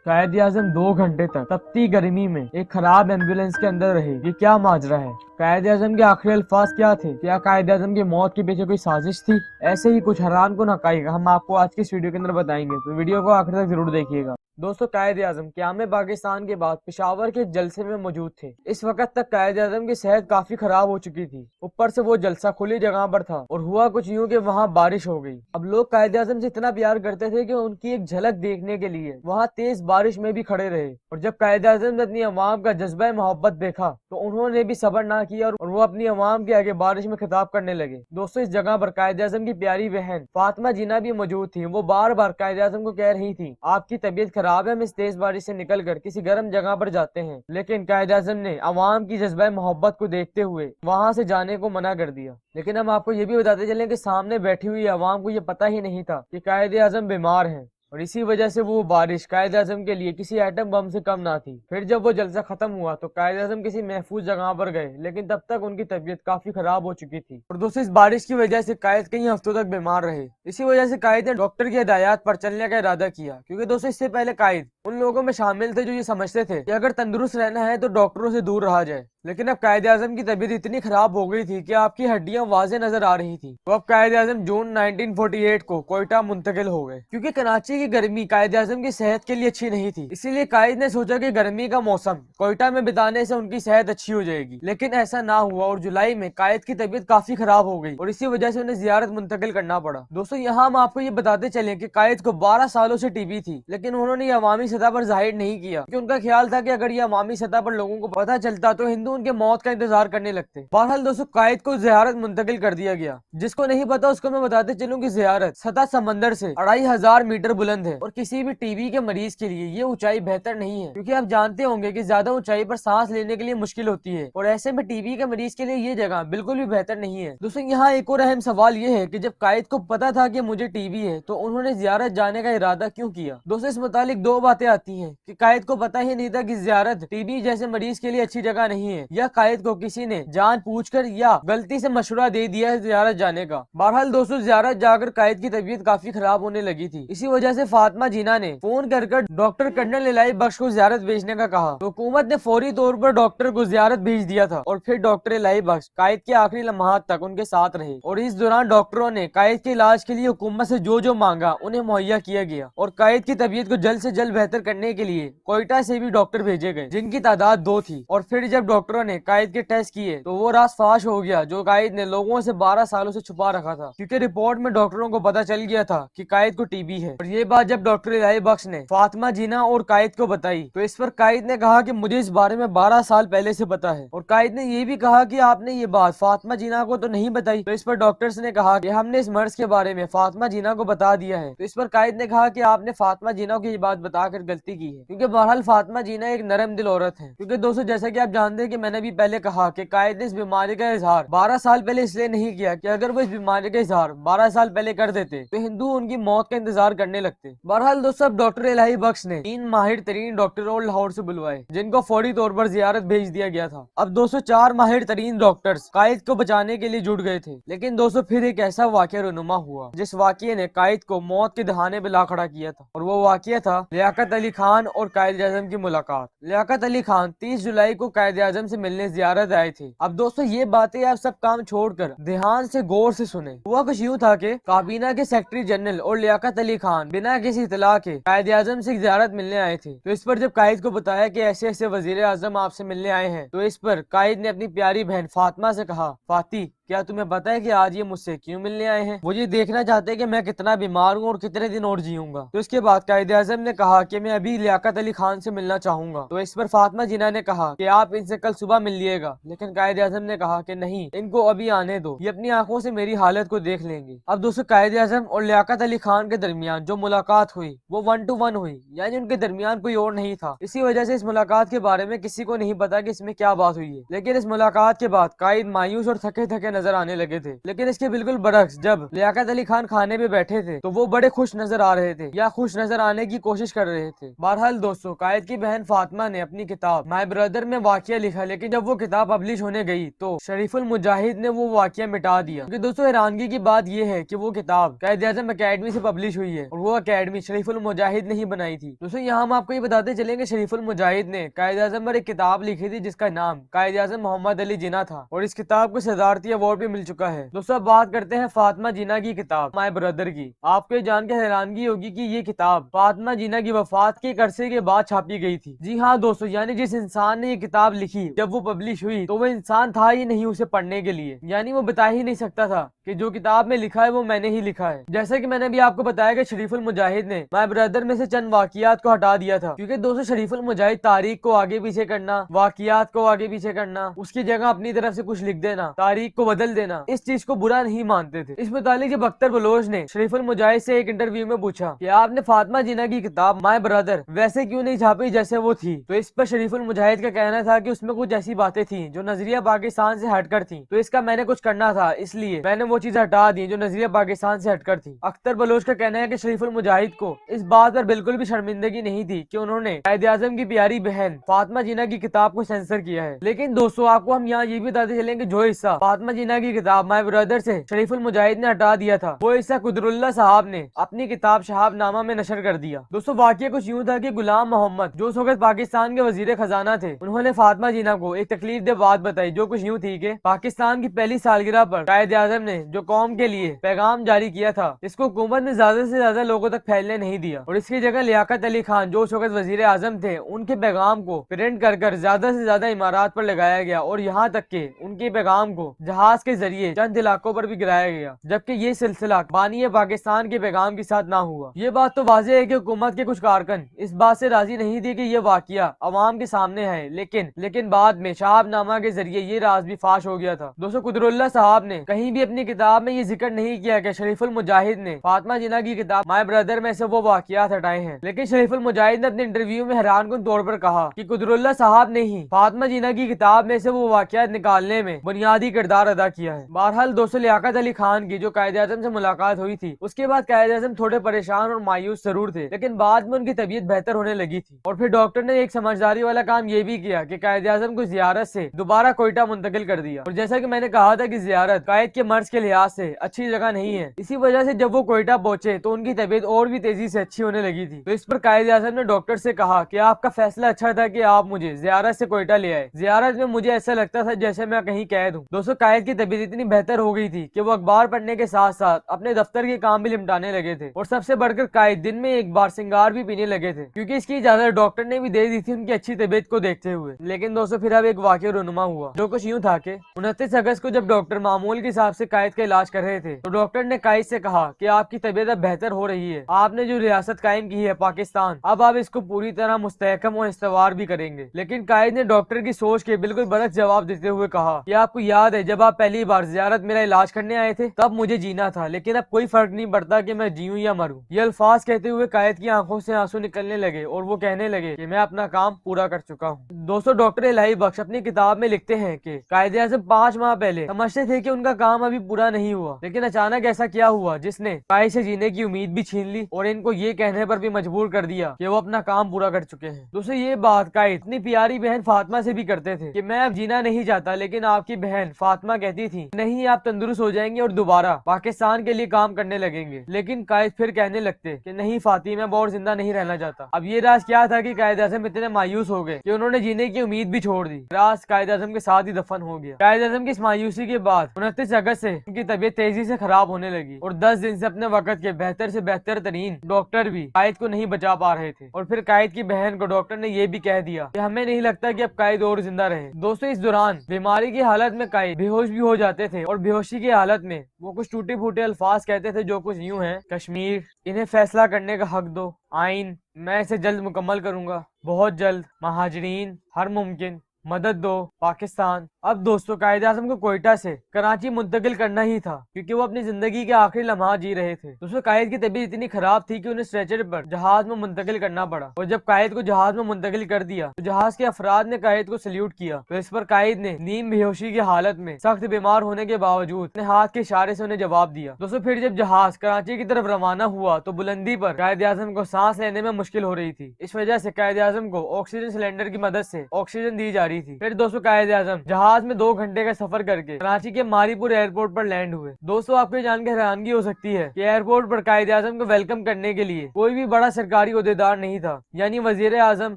कायद आजम 2 घंटे तक तपती गर्मी में एक खराब एम्बुलेंस के अंदर रहे। ये क्या माजरा है? कायद आजम के आखिरी अल्फाज क्या थे? क्या कायद आजम की मौत के पीछे कोई साजिश थी? ऐसे ही कुछ हैरान को नकाई हम आपको आज की इस वीडियो के अंदर बताएंगे, तो वीडियो को आखिर तक जरूर देखिएगा। दोस्तों, कायद आजम क़याम पाकिस्तान के बाद पेशावर के जलसे में मौजूद थे। इस वक्त तक कायद आजम की सेहत काफी खराब हो चुकी थी। ऊपर से वो जलसा खुली जगह पर था और हुआ कुछ यूं कि वहाँ बारिश हो गई। अब लोग कायद आजम से इतना प्यार करते थे कि उनकी एक झलक देखने के लिए वहाँ तेज बारिश में भी खड़े रहे। और जब कायद आजम ने अपनी अवाम का जज्बा मोहब्बत देखा तो उन्होंने भी सब्र ना किया और वो अपनी अवाम के आगे बारिश में खिताब करने लगे। दोस्तों, इस जगह पर कायद आजम की प्यारी बहन फातिमा जीना भी मौजूद थी। वो बार बार कायद आजम को कह रही थी, आपकी तबीयत खराब है, हम इस तेज बारिश से निकल कर किसी गर्म जगह पर जाते हैं। लेकिन कायद आजम ने अवाम की जज्बा मोहब्बत को देखते हुए वहां से जाने को मना कर दिया। लेकिन हम आपको ये भी बताते चलें कि सामने बैठी हुई अवाम को ये पता ही नहीं था कि कायद आजम बीमार हैं और इसी वजह से वो बारिश कायद आजम के लिए किसी एटम बम से कम ना थी। फिर जब वो जलसा खत्म हुआ तो कायद आजम किसी महफूज जगह पर गए, लेकिन तब तक उनकी तबीयत काफी खराब हो चुकी थी। और दोस्तों, इस बारिश की वजह से कायद कई हफ्तों तक बीमार रहे। इसी वजह से कायद ने डॉक्टर की हिदायत पर चलने का इरादा किया, क्योंकि दोस्तों इससे पहले कायद उन लोगों में शामिल थे जो ये समझते थे कि अगर तंदुरुस्त रहना है तो डॉक्टरों से दूर रहा जाए। लेकिन अब कायद आजम की तबीयत इतनी खराब हो गई थी कि आपकी हड्डियां वाज़ेह नजर आ रही थी। तो अब कायद आजम जून 1948 को कोयटा मुंतकिल हो गए, क्योंकि कराची की गर्मी कायद आजम की सेहत के लिए अच्छी नहीं थी। इसीलिए कायद ने सोचा कि गर्मी का मौसम कोयटा में बिताने से उनकी सेहत अच्छी हो जाएगी। लेकिन ऐसा ना हुआ और जुलाई में कायद की तबीयत काफी खराब हो गई और इसी वजह से उन्हें जियारत मुंतकिल करना पड़ा। दोस्तों, यहाँ हम आपको ये बताते चले कि कायद को 12 सालों से टीबी थी, लेकिन उन्होंने ये अवामी सतह पर जाहिर नहीं किया, क्योंकि उनका ख्याल था कि अगर ये अवामी सतह पर लोगों को पता चलता तो हिंदू उनके मौत का इंतजार करने लगते। बहरहाल दोस्तों, कायद को जियारत मुंतकिल कर दिया गया। जिसको नहीं पता उसको मैं बताते चलूं कि जियारत सतह समंदर से 2500 मीटर बुलंद है और किसी भी टीबी के मरीज के लिए ये ऊंचाई बेहतर नहीं है, क्योंकि आप जानते होंगे कि ज्यादा ऊंचाई पर सांस लेने के लिए मुश्किल होती है और ऐसे में टीबी के मरीज के लिए ये जगह बिल्कुल भी बेहतर नहीं है। दोस्तों, यहाँ एक और अहम सवाल ये है कि जब कायद को पता था कि मुझे टीबी है तो उन्होंने जियारत जाने का इरादा क्यों किया? दोस्तों, इस मुतालिक दो बातें आती हैं कि कायद को पता ही नहीं था कि जियारत टीबी जैसे मरीज के लिए अच्छी जगह नहीं है, या कायद को किसी ने जान पूछकर या गलती से मशवरा दे दिया है जियारत जाने का। बहरहाल दोस्तों, जियारत जाकर कायद की तबीयत काफी खराब होने लगी थी। इसी वजह से फातिमा जीना ने फोन कर डॉक्टर कर्नल इलाही बख्श को जियारत भेजने का कहा। तो हुकूमत ने फौरी तौर पर डॉक्टर को जियारत भेज दिया था और फिर डॉक्टर इलाही बख्श कायद के आखिरी लम्हात तक उनके साथ रहे और इस दौरान डॉक्टरों ने कायद के इलाज के लिए हुकूमत से जो जो मांगा उन्हें मुहैया किया गया और कायद की तबीयत को जल्द से जल्द बेहतर करने के लिए कोयटा से भी डॉक्टर भेजे गए, जिनकी तादाद 2 थी। और फिर जब डॉक्टरों ने कायद के टेस्ट किए तो वो राज फाश हो गया जो कायद ने लोगों से 12 सालों से छुपा रखा था, क्योंकि रिपोर्ट में डॉक्टरों को पता चल गया था कि कायद को टीबी है। और ये बात जब डॉक्टर इलाही बख्श ने फातिमा जीना और कायद को बताई तो इस पर कायद ने कहा कि मुझे इस बारे में 12 साल पहले से पता है। और कायद ने ये भी कहा कि आपने ये बात फातिमा जीना को तो नहीं बताई। तो इस पर डॉक्टर्स ने कहा कि हमने इस मर्ज के बारे में फातिमा जीना को बता दिया है। तो इस पर कायद ने कहा कि आपने फातिमा जीना को ये बात बताकर गलती की है, क्योंकि बहरहाल फातिमा जीना एक नरम दिल औरत है। क्योंकि दोस्तों, जैसा कि आप जानते हैं कि मैंने भी पहले कहा कि कायद ने इस बीमारी का इजहार 12 साल पहले इसलिए नहीं किया कि अगर वो इस बीमारी का इजहार 12 साल पहले कर देते तो हिंदू उनकी मौत का इंतजार करने लगते। बहरहाल दोस्तों, अब डॉक्टर इलाही बख्श ने 3 माहिर तरीन डॉक्टरों लाहौर से बुलवाए, जिनको फौरी तौर पर जियारत भेज दिया गया था। अब दोस्तों, 4 माहिर तरीन डॉक्टर्स कायद को बचाने के लिए जुट गए थे। लेकिन दोस्तों, फिर एक ऐसा वाकया रुनुमा हुआ जिस वाकये ने कायद को मौत के दहाने पे ला खड़ा किया था, और वो वाकया था लियाकत अली खान और कायद आजम की मुलाकात। लियाकत अली खान 30 जुलाई को कायद आजम से मिलने जियारत आए थे। अब दोस्तों, ये बातें आप सब काम छोड़कर ध्यान से गौर से सुने। हुआ कुछ यूँ था कि काबीना के सेक्रेटरी जनरल और लियाकत अली खान बिना किसी इतला के कायद आजम से जियारत मिलने आए थे। तो इस पर जब कायद को बताया कि ऐसे ऐसे वजीर आजम आपसे मिलने आए हैं, तो इस पर कायद ने अपनी प्यारी बहन फातिमा से कहा, फाती, क्या तुम्हें पता है कि आज ये मुझसे क्यों मिलने आए हैं? वो ये देखना चाहते हैं कि मैं कितना बीमार हूँ और कितने दिन और जीऊंगा। तो इसके बाद कायद आजम ने कहा कि मैं अभी लियाकत अली खान से मिलना चाहूंगा। तो इस पर फातिमा जीना ने कहा कि आप इनसे कल सुबह मिल लिएगा। लेकिन कायद आजम ने कहा कि नहीं, इनको अभी आने दो, ये अपनी आंखों से मेरी हालत को देख लेंगे। अब दोस्तों, कायद आजम और लियाकत अली खान के दरमियान जो मुलाकात हुई वो 1 to 1 हुई, यानी उनके दरमियान कोई और नहीं था। इसी वजह से इस मुलाकात के बारे में किसी को नहीं पता कि इसमें क्या बात हुई है। लेकिन इस मुलाकात के बाद कायद मायूस और थके थके नजर आने लगे थे। लेकिन इसके बिल्कुल बरक्स जब लियाकत अली खान खाने पे बैठे थे तो वो बड़े खुश नजर आ रहे थे या खुश नजर आने की कोशिश कर रहे थे। बहरहाल दोस्तों, कायद की बहन फातिमा ने अपनी किताब माय ब्रदर में वाकया लिखा, लेकिन जब वो किताब पब्लिश होने गई तो शरीफुल मुजाहिद ने वो वाकया मिटा दिया। क्योंकि दोस्तों हैरानगी की बात यह है कि वो किताब कायद आज़म अकेडमी से पब्लिश हुई है और वो अकेडमी शरीफुल मुजाहिद ने ही बनाई थी। दोस्तों यहाँ हम आपको ये बताते चलेंगे शरीफुल मुजाहिद ने कायद आज़म पर एक किताब लिखी थी जिसका नाम कायद आज़म मोहम्मद अली जिना था और इस किताब को सदारती अवार्ड भी मिल चुका है। दोस्तों अब बात करते हैं फातिमा जिना की किताब माय ब्रदर की। आपको ये जान के हैरानगी होगी कि ये किताब फातिमा जिना की वफात के एक अरसे के बाद छापी गई थी। जी हाँ दोस्तों, यानी जिस इंसान ने ये किताब लिखी जब वो पब्लिश हुई तो वो इंसान था ही नहीं उसे पढ़ने के लिए, यानी वो बता ही नहीं सकता था कि जो किताब में लिखा है वो मैंने ही लिखा है। जैसे कि मैंने भी आपको बताया कि शरीफुल मुजाहिद ने माय ब्रदर में से चंद वाकियात को हटा दिया था, क्योंकि दोस्तों शरीफुल मुजाहिद तारीख को आगे पीछे करना, वाकियात को आगे पीछे करना, उसकी जगह अपनी तरफ से कुछ लिख देना, तारीख को बदल देना, इस चीज को बुरा नहीं मानते थे। इस मुतालिक जब अख्तर बलोच ने शरीफुल मुजाहिद से एक इंटरव्यू में पूछा कि आपने फातिमा जिना की किताब माय ब्रदर वैसे क्यों नहीं छापी जैसे वो थी, तो इस पर शरीफुल मुजाहिद का कहना था कि उसमें कुछ ऐसी बातें थी जो नजरिया पाकिस्तान से हटकर थी, तो इसका मैंने कुछ करना था, इसलिए मैंने वो चीज हटा दी जो नजरिया पाकिस्तान से हटकर थी। अख्तर बलोच का कहना है कि शरीफुल मुजाहिद को इस बात पर बिल्कुल भी शर्मिंदगी नहीं थी कि उन्होंने कायद आज़म की प्यारी बहन फातिमा जिना की किताब को सेंसर किया है। लेकिन दोस्तों आपको हम यहाँ ये भी बताते चलेंगे जो हिस्सा फातिमा जिना की किताब माय ब्रदर से शरीफुल मुजाहिद ने हटा दिया था वो हिस्सा कुदरुल्लाह साहब ने अपनी किताब शहाबनामा में नशर कर दिया। दोस्तों वाकया कुछ यूँ था कि गुलाम मोहम्मद जो उस वक्त पाकिस्तान के वजीर खजाना थे, उन्होंने फातिमा जिना को एक तकलीफ दे बात बताई जो कुछ यूँ थी कि पाकिस्तान की पहली सालगिरह पर कायद आज़म ने जो कौम के लिए पैगाम जारी किया था इसको हुकूमत ने ज्यादा से ज्यादा लोगों तक फैलने नहीं दिया और इसकी जगह लियाकत अली खान जो उस वक्त वजीर आजम थे उनके पैगाम को प्रिंट कर ज्यादा से ज्यादा इमारात पर लगाया गया और यहाँ तक के उनके पैगाम को जहाज के जरिए चंद इलाकों पर भी गिराया गया, जबकि ये सिलसिला बानी पाकिस्तान के पैगाम के साथ ना हुआ। ये बात तो वाज़ेह है कि हुकूमत के कुछ कारकुन इस बात से राजी नहीं थे कि ये वाकया अवाम के सामने है, लेकिन बाद में शहाबनामा के जरिए ये राज भी फाश हो गया था। दोस्तों कुदरुल्लाह साहब ने कहीं भी अपनी किताब में ये जिक्र नहीं किया कि शरीफुल मुजाहिद ने फातिमा जिना की किताब माय ब्रदर में से वो वाकयात हटाए हैं, लेकिन शरीफुल मुजाहिद ने अपने इंटरव्यू में हैरानकुन तौर पर कहा कि कुदरुल्लाह साहब ने ही फातिमा जिना की किताब में से वो वाकयात निकालने में बुनियादी किरदार अदा किया है। बहरहाल दोस्तों लियाकत अली खान की जो कायद आज़म से मुलाकात हुई थी उसके बाद कायद आज़म थोड़े परेशान और मायूस जरूर थे, लेकिन बाद में उनकी तबीयत बेहतर होने लगी थी और फिर डॉक्टर ने एक समझदारी वाला काम ये भी किया कि कायद आज़म को जियारत से दोबारा कोयटा मुंतकिल कर दिया। और जैसा कि मैंने कहा था कि जियारत कायद के मर्ज के लिहाज से अच्छी जगह नहीं है, इसी वजह से जब वो कोयटा पहुंचे तो उनकी तबीयत और भी तेजी से अच्छी होने लगी थी। तो इस पर कायद आज़म ने डॉक्टर से कहा कि आपका फैसला अच्छा था कि आप मुझे जियारत से कोयटा ले आए। जियारत में मुझे ऐसा लगता था जैसे मैं कहीं कैद हूँ। दोस्तों कायद की तबीयत इतनी बेहतर हो गई थी कि वो अखबार पढ़ने के साथ साथ अपने दफ्तर के काम भी निपटाने लगे थे और सबसे बढ़कर कायद दिन में एक बार सिंगार भी पीने लगे थे, क्योंकि इसकी इजाजत डॉक्टर ने भी दे दी थी उनकी अच्छी तबीयत को देखते हुए। लेकिन दोस्तों फिर अब एक वाकया रुनुमा हुआ जो कुछ यूँ था कि 29 अगस्त को जब डॉक्टर मामूल के हिसाब से कायद का इलाज कर रहे थे तो डॉक्टर ने कायद से कहा कि आपकी तबीयत अब बेहतर हो रही है, आपने जो रियासत कायम की है पाकिस्तान, अब आप इसको पूरी तरह मुस्तहकम और इस्तवार भी करेंगे। लेकिन कायद ने डॉक्टर की सोच के बिल्कुल बरक्स जवाब देते हुए कहा कि आपको याद है जब आप पहली बार जियारत मेरा इलाज करने आए थे तब मुझे जीना था, लेकिन अब कोई फर्क नहीं पड़ता कि मैं जीऊं या मरूं। ये अल्फाज कहते हुए कायद की आंखों से आंसू निकलने लगे और वो कहने लगे कि मैं अपना काम पूरा कर चुका हूँ। दोस्तों डॉक्टर इलाही बख्श अपनी किताब में लिखते हैं कि कायद आज़म 5 माह पहले समझते थे कि उनका काम अभी पूरा नहीं हुआ, लेकिन अचानक ऐसा क्या हुआ जिसने कायद से जीने की उम्मीद भी छीन ली और इनको ये कहने पर भी मजबूर कर दिया कि वो अपना काम पूरा कर चुके हैं। दोस्तों ये बात कायद अपनी प्यारी बहन फातिमा से भी करते थे कि मैं अब जीना नहीं चाहता, लेकिन आपकी बहन फातिमा कहती थी नहीं आप तंदुरुस्त हो जाएंगे और दोबारा पाकिस्तान के लिए काम करने लगेंगे। लेकिन कायद फिर कहने लगते कि नहीं फातिमा मैं और जिंदा नहीं रहना चाहता। अब ये राज क्या था कि कायद आज़म इतने मायूस हो गए कि उन्होंने जीने की उम्मीद भी छोड़ दी। राज कायद आज़म के साथ ही दफन हो गया। कायद आज़म की इस मायूसी के बाद 29 अगस्त से उनकी तबीयत तेजी से खराब होने लगी और 10 दिन से अपने वक्त के बेहतर से बेहतर तरीन डॉक्टर भी कायद को नहीं बचा पा रहे थे और फिर कायद की बहन को डॉक्टर ने ये भी कह दिया कि हमें नहीं लगता कि अब कायद और जिंदा रहे। दोस्तों इस दौरान बीमारी की हालत में कायद बेहोश भी हो जाते थे और बेहोशी की हालत में वो कुछ टूटे फूटे अल्फाज कहते थे जो कुछ यूं हैं, कश्मीर इन्हें फैसला करने का हक दो, आइन मैं इसे जल्द मुकम्मल करूंगा, बहुत जल्द, महाजरीन हर मुमकिन, मदद दो पाकिस्तान, अब दोस्तों कायदे आजम को कोयटा से कराची मुंतकिल करना ही था, क्योंकि वो अपनी जिंदगी के आखिरी लम्हा जी रहे थे। दोस्तों कायद की तबीयत इतनी खराब थी कि उन्हें स्ट्रेचर पर जहाज में मुंतकिल करना पड़ा, और जब कायद को जहाज में मुंतकिल कर दिया तो जहाज के अफराद ने कायद को सल्यूट किया। तो इस पर कायद ने नीम बेहोशी की हालत में सख्त बीमार होने के बावजूद अपने हाथ के इशारे से उन्हें जवाब दिया। दोस्तों फिर जब जहाज कराची की तरफ रवाना हुआ तो बुलंदी पर कायद आजम को सांस लेने में मुश्किल हो रही थी। इस वजह से कायद आजम को ऑक्सीजन सिलेंडर की मदद से ऑक्सीजन दी जा रही थी। फिर दोस्तों कायद आजम जहाज में 2 घंटे का सफर करके कराची के मारीपुर एयरपोर्ट पर लैंड हुए। दोस्तों आपको जान के हैरानगी हो सकती है कि एयरपोर्ट पर कायद आजम को वेलकम करने के लिए कोई भी बड़ा सरकारी ओहदेदार नहीं था, यानी वजीर आजम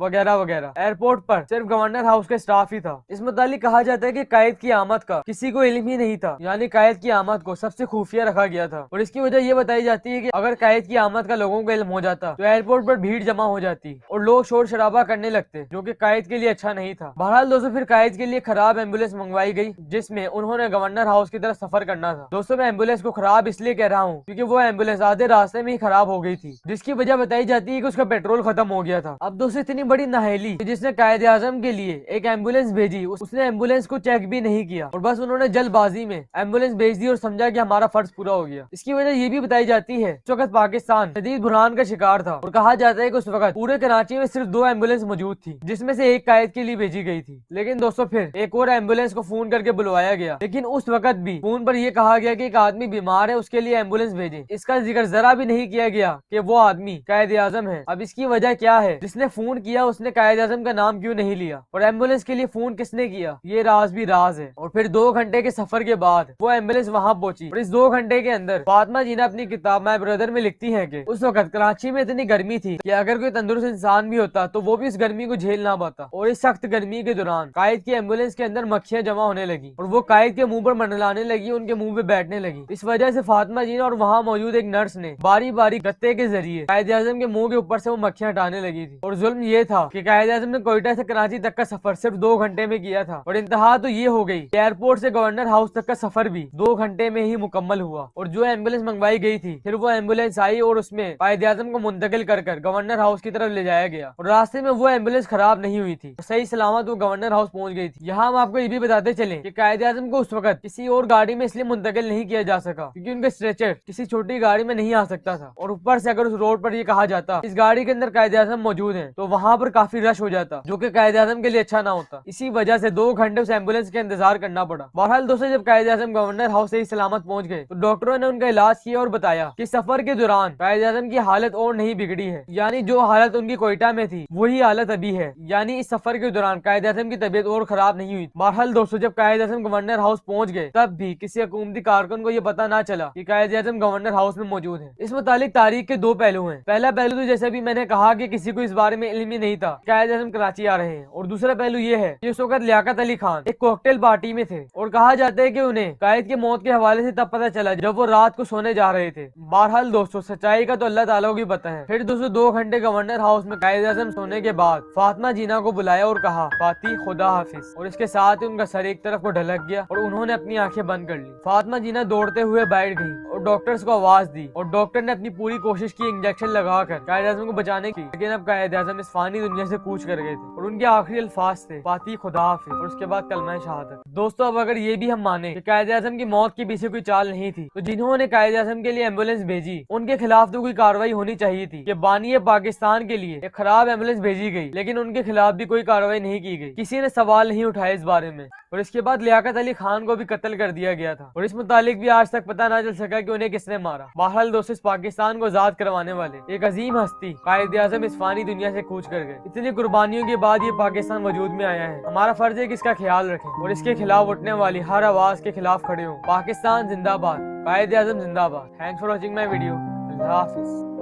वगैरह वगैरह। एयरपोर्ट पर सिर्फ गवर्नर हाउस का स्टाफ ही था। इस मुतालिक कहा जाता है कि कायद की आमद का किसी को इल्म ही नहीं था, यानी कायद की आमद को सबसे खुफिया रखा गया था। और इसकी वजह यह बताई जाती है कि अगर कायद की आमद का लोगों को इल्म हो जाता तो एयरपोर्ट पर भीड़ जमा हो जाती और लोग शोर शराबा करने लगते, जो कि कायद के लिए अच्छा नहीं था। बहरहाल दोस्तों फिर कायद के लिए खराब एम्बुलेंस मंगवाई गई, जिसमें उन्होंने गवर्नर हाउस की तरफ सफर करना था। दोस्तों मैं एम्बुलेंस को खराब इसलिए कह रहा हूँ क्योंकि वो एम्बुलेंस आधे रास्ते में ही खराब हो गई थी, जिसकी वजह बताई जाती है कि उसका पेट्रोल खत्म हो गया था। अब दोस्तों इतनी बड़ी नाहेली कि जिसने कायद आजम के लिए एक एम्बुलेंस भेजी, उसने एम्बुलेंस को चेक भी नहीं किया और बस उन्होंने जल्दबाजी में एम्बुलेंस भेज दी और समझा कि हमारा फर्ज पूरा हो गया। इसकी वजह ये भी बताई जाती है उस वक्त पाकिस्तान शदीद बुरहान का शिकार था और कहा जाता है कि उस वक्त पूरे कराची में सिर्फ 2 एम्बुलेंस मौजूद थी, जिसमें से एक कायद के लिए भेजी गई थी। लेकिन दोस्तों फिर एक और एम्बुलेंस को फोन करके बुलवाया गया, लेकिन उस वक्त भी फोन पर यह कहा गया कि एक आदमी बीमार है, उसके लिए एम्बुलेंस भेजें। इसका जिक्र जरा भी नहीं किया गया कि वो आदमी कायद आजम है। अब इसकी वजह क्या है? जिसने फोन किया उसने कायद आजम का नाम क्यों नहीं लिया, और एम्बुलेंस के लिए फोन किसने किया, ये राज भी राज है। और फिर 2 घंटे के सफर के बाद वो एम्बुलेंस वहां पहुंची और इस 2 घंटे के अंदर फातिमा जीना अपनी किताब माय ब्रदर में लिखती है कि उस वक्त कराची में इतनी गर्मी थी कि अगर कोई तंदुरुस्त इंसान भी होता तो वो भी इस गर्मी को झेल ना पाता। और इस सख्त गर्मी के दौरान कायद की एम्बुलेंस के अंदर मक्खियां जमा होने लगी और वो कायद के मुंह पर मंडलाने लगी, उनके मुंह पे बैठने लगी। इस वजह से फातिमा जीना और वहाँ मौजूद एक नर्स ने बारी बारी गत्ते के जरिए कायद आजम के मुंह के ऊपर से वो मक्खियां हटाने लगी थी। और जुल्म ये था कि कायद आजम ने कोयटा से कराची तक का सफर सिर्फ 2 घंटे में किया था, और इंतहा तो ये हो गई कि एयरपोर्ट से गवर्नर हाउस तक का सफर भी 2 घंटे में ही मुकम्मल हुआ। और जो एम्बुलेंस मंगवाई गई थी फिर वो एम्बुलेंस आई और उसमें कायद आजम को मुंतकिल कर गवर्नर हाउस की तरफ ले जाया गया, और रास्ते में वो एम्बुलेंस खराब नहीं हुई थी, सही सलामत वो गवर्नर हाउस पहुंच गई थी। यहाँ हम आपको ये भी बताते चले कि कायद आजम को उस वक्त किसी और गाड़ी में इसलिए मुंतकिल नहीं किया जा सका क्योंकि उनका स्ट्रेचर किसी छोटी गाड़ी में नहीं आ सकता था, और ऊपर से अगर उस रोड पर ये कहा जाता इस गाड़ी के अंदर कायद आजम मौजूद है तो वहाँ पर काफी रश हो जाता, जो कि कायद आजम के लिए अच्छा ना होता। इसी वजह से 2 घंटे उस एम्बुलेंस का इंतजार करना पड़ा। बहरहाल दोस्तों जब कायद आजम गवर्नर हाउस से ही सलामत पहुंच गए तो डॉक्टरों ने उनका इलाज किया और बताया कि सफर के दौरान कायद आजम की हालत और नहीं बिगड़ी है, यानी जो हालत उनकी कोयटा में थी वही हालत अभी है, यानी इस सफर के दौरान कायद आजम की तबीयत और खराब नहीं हुई। बहरहाल दोस्तों जब कायद आजम गवर्नर हाउस पहुंच गए तब भी किसी हुकूमती कारकुन को यह पता ना चला कि कायद आजम गवर्नर हाउस में मौजूद है। इस मुतालिक तारीख के 2 पहलू हैं। पहला पहलू तो जैसे भी मैंने कहा कि किसी को इस बारे में इल्म ही नहीं था कायद आजम कराची आ रहे हैं, और दूसरा पहलू ये है कि उस वक्त लियाकत अली खान एक कॉकटेल पार्टी में थे और कहा जाता है कि उन्हें कायद की मौत के हवाले से तब पता चला जब वो रात को सोने जा रहे थे। बहरहाल दोस्तों सच्चाई का तो अल्लाह ताला को ही पता है। फिर दोस्तों 2 घंटे गवर्नर हाउस में कायद आजम सोने के बाद फातिमा जीना को बुलाया और कहा फाती खुदा हाफिज, और इसके साथ ही उनका सर एक तरफ को ढलक गया और उन्होंने अपनी आंखें बंद कर ली। फातिमा जीना दौड़ते हुए बैठ गई और डॉक्टर्स को आवाज दी, और डॉक्टर ने अपनी पूरी कोशिश की इंजेक्शन लगाकर कायद आजम को बचाने की, लेकिन अब कायद आजम इस फानी दुनिया से कूच कर गए थे और उनके आखिरी अल्फाज थे फाती खुदा हाफिज, और उसके बाद कलमा शहादत। दोस्तों अब अगर ये भी हम माने कि कायद आजम की मौत के पीछे कोई चाल नहीं थी तो जिन्होंने कायद आजम के लिए एम्बुलेंस भेजी उनके खिलाफ तो कोई कार्रवाई होनी चाहिए थी कि बानी पाकिस्तान के लिए एक खराब एम्बुलेंस भेजी गई, लेकिन उनके खिलाफ भी कोई कार्रवाई नहीं की गई, किसी ने सवाल नहीं उठाया इस बारे में। और इसके बाद लियाकत अली खान को भी कत्ल कर दिया गया था और इस मुतालिक भी आज तक पता ना चल सका कि उन्हें किसने मारा। बहरहाल दोस्तों इस पाकिस्तान को आजाद करवाने वाले एक अजीम हस्ती कायद आजम इस फानी दुनिया से कूच कर गए। इतनी कुर्बानियों के बाद ये पाकिस्तान वजूद में आया है। हमारा फर्ज है कि इसका ख्याल रखें और इसके खिलाफ उठने वाली हर आवाज के खिलाफ खड़े हों। पाकिस्तान जिंदाबाद, कायद आजम जिंदाबाद। Thanks for watching my video. Allah Hafiz.